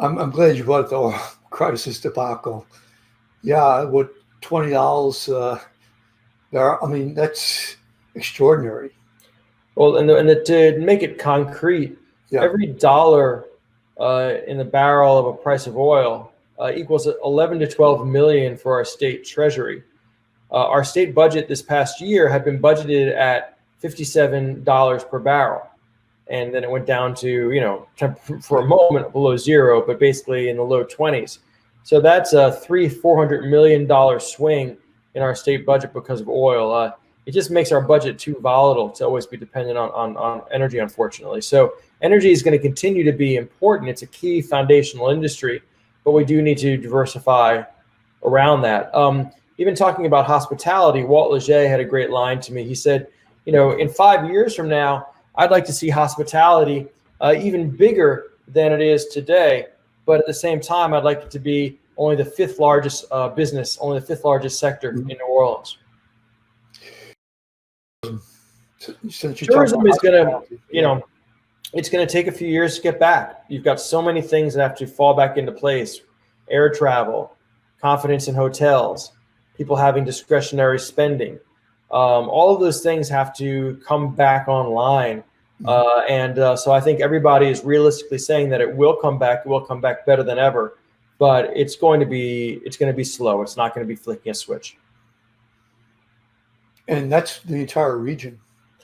I'm glad you brought the oil crisis debacle. Yeah, with $20 barrel. I mean, that's extraordinary. Well, to make it concrete, Yeah. every dollar in the barrel of a price of oil equals 11 to 12 million for our state treasury. Our state budget this past year had been budgeted at $57 per barrel. And then it went down to, for a moment below zero, but basically in the low 20s. So that's a $400 million swing in our state budget because of oil. It just makes our budget too volatile to always be dependent on energy, unfortunately. So energy is going to continue to be important. It's a key foundational industry, but we do need to diversify around that. Even talking about hospitality, Walt Legier had a great line to me. He said, in 5 years from now, I'd like to see hospitality even bigger than it is today. But at the same time, I'd like it to be only the fifth largest business, only the fifth largest sector in New Orleans. Tourism is going to, it's going to take a few years to get back. You've got so many things that have to fall back into place. Air travel, confidence in hotels, people having discretionary spending. All of those things have to come back online. So I think everybody is realistically saying that it will come back better than ever, but it's going to be slow. It's not going to be flicking a switch. And that's the entire region,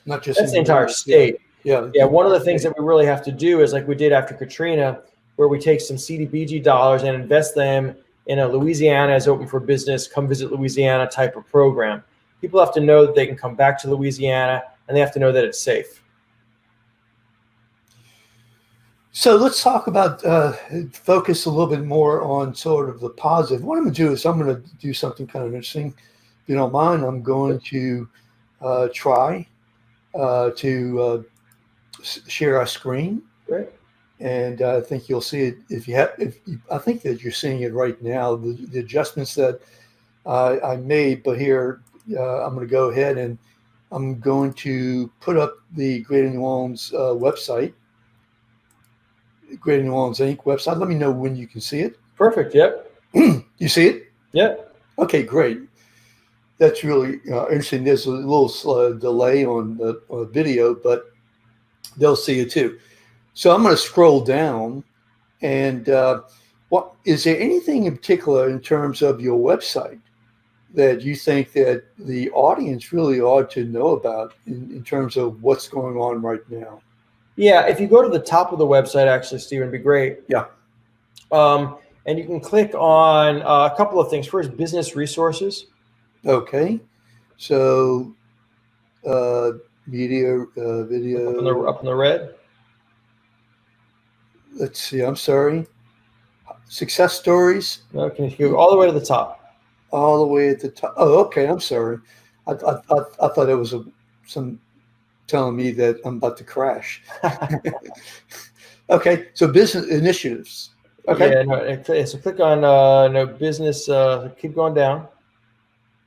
not just the entire state. Yeah. One of the things that we really have to do is like we did after Katrina, where we take some CDBG dollars and invest them in a Louisiana is open for business, come visit Louisiana type of program. People have to know that they can come back to Louisiana, and they have to know that it's safe. So let's talk about, focus a little bit more on sort of the positive. What I'm going to do is I'm going to do something kind of interesting. If you don't mind, I'm going to try to share our screen. Great. And I think you'll see it I think that you're seeing it right now, the adjustments that I made. But here, I'm going to go ahead and I'm going to put up the Greater New Orleans website, Greater New Orleans Inc. website. Let me know when you can see it. Perfect. Yep. You see it? Yep. Okay, great. That's really interesting. There's a little delay on the video, but they'll see it too. So I'm going to scroll down, and what is there anything in particular in terms of your website that you think that the audience really ought to know about in terms of what's going on right now? Yeah, if you go to the top of the website, actually, Stephen, it'd be great. Yeah. And you can click on a couple of things. First, business resources. Okay. So media, video. Up in the red. Let's see. I'm sorry. Success stories. No, can you go all the way to the top? All the way at the top. Oh, okay. I'm sorry. I thought it was some telling me that I'm about to crash. Okay. So business initiatives. Okay. Yeah. So click on business. Keep going down.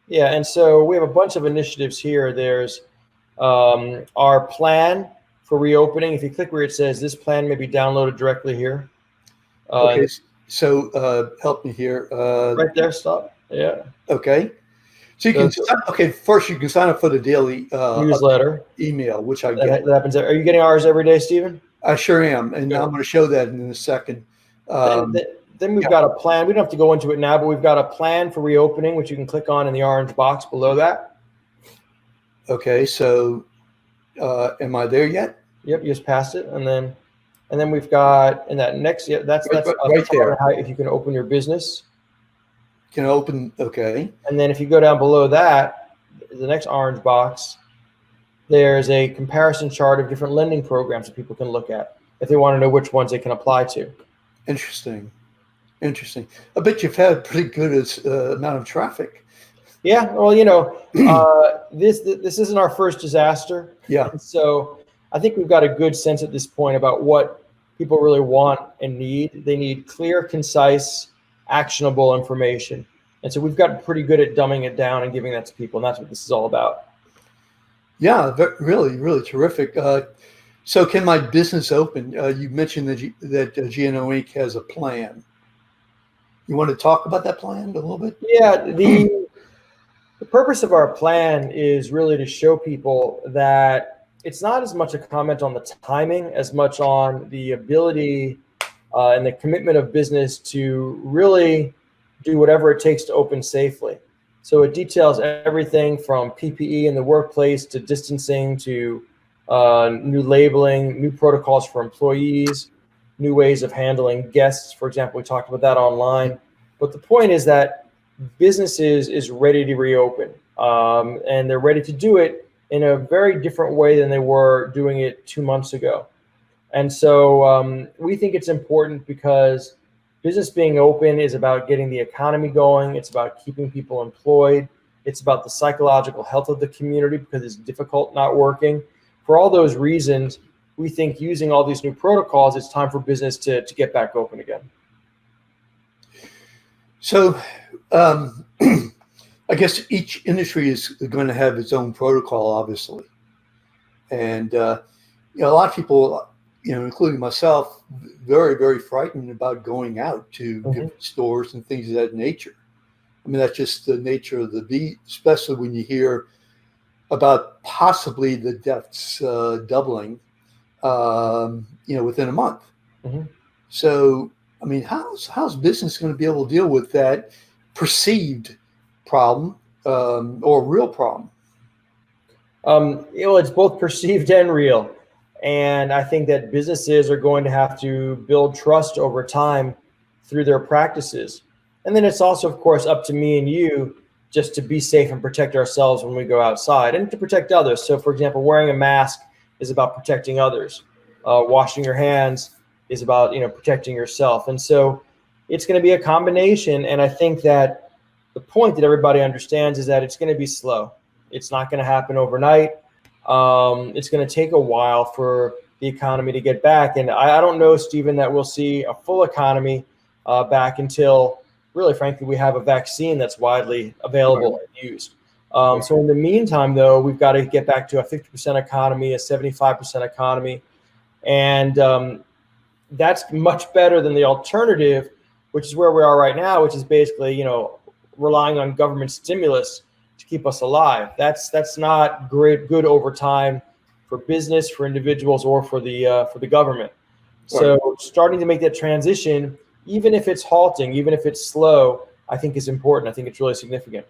Yeah. And so we have a bunch of initiatives here. There's our plan for reopening. If you click where it says this plan may be downloaded directly here. Okay. So help me here. Right there. Stop. Yeah. Okay. So you can first you can sign up for the daily newsletter email, which I get. That happens. Are you getting ours every day, Stephen? I sure am, and I'm going to show that in a second. Then we've got a plan. We don't have to go into it now, but we've got a plan for reopening, which you can click on in the orange box below that. Okay, so am I there yet? Yep, you just passed it, and then we've got in that next. Yeah, that's right there. If you can open your business. Can open, okay. And then if you go down below that, the next orange box, there's a comparison chart of different lending programs that people can look at if they want to know which ones they can apply to. Interesting. I bet you've had a pretty good amount of traffic. Yeah, well, this isn't our first disaster. Yeah. So I think we've got a good sense at this point about what people really want and need. They need clear, concise, actionable information. And so we've gotten pretty good at dumbing it down and giving that to people. And that's what this is all about. Yeah, really, really terrific. So can my business open? You mentioned that GNO Inc. has a plan. You want to talk about that plan a little bit? Yeah, the purpose of our plan is really to show people that it's not as much a comment on the timing as much on the ability and the commitment of business to really do whatever it takes to open safely. So it details everything from PPE in the workplace to distancing to new labeling, new protocols for employees, new ways of handling guests. For example, we talked about that online. But the point is that businesses is ready to reopen, and they're ready to do it in a very different way than they were doing it 2 months ago. And so we think it's important because business being open is about getting the economy going. It's about keeping people employed. It's about the psychological health of the community because it's difficult not working. For all those reasons, we think using all these new protocols, it's time for business to get back open again. So I guess each industry is going to have its own protocol, obviously. And, a lot of people, including myself, very, very frightened about going out to different stores and things of that nature. I mean, that's just the nature of the beast, especially when you hear about possibly the deaths doubling, within a month. So, I mean, how's business going to be able to deal with that perceived problem or real problem? It's both perceived and real. And I think that businesses are going to have to build trust over time through their practices. And then it's also, of course, up to me and you just to be safe and protect ourselves when we go outside and to protect others. So, for example, wearing a mask is about protecting others. Washing your hands is about, protecting yourself. And so it's going to be a combination. And I think that the point that everybody understands is that it's going to be slow. It's not going to happen overnight. It's going to take a while for the economy to get back. And I don't know, Stephen, that we'll see a full economy back until, really, frankly, we have a vaccine that's widely available and used. So in the meantime, though, we've got to get back to a 50% economy, a 75% economy. And that's much better than the alternative, which is where we are right now, which is basically, relying on government stimulus to keep us alive. That's not good over time for business, for individuals, or for the government. So starting to make that transition, even if it's halting, even if it's slow, I think is important. I think it's really significant.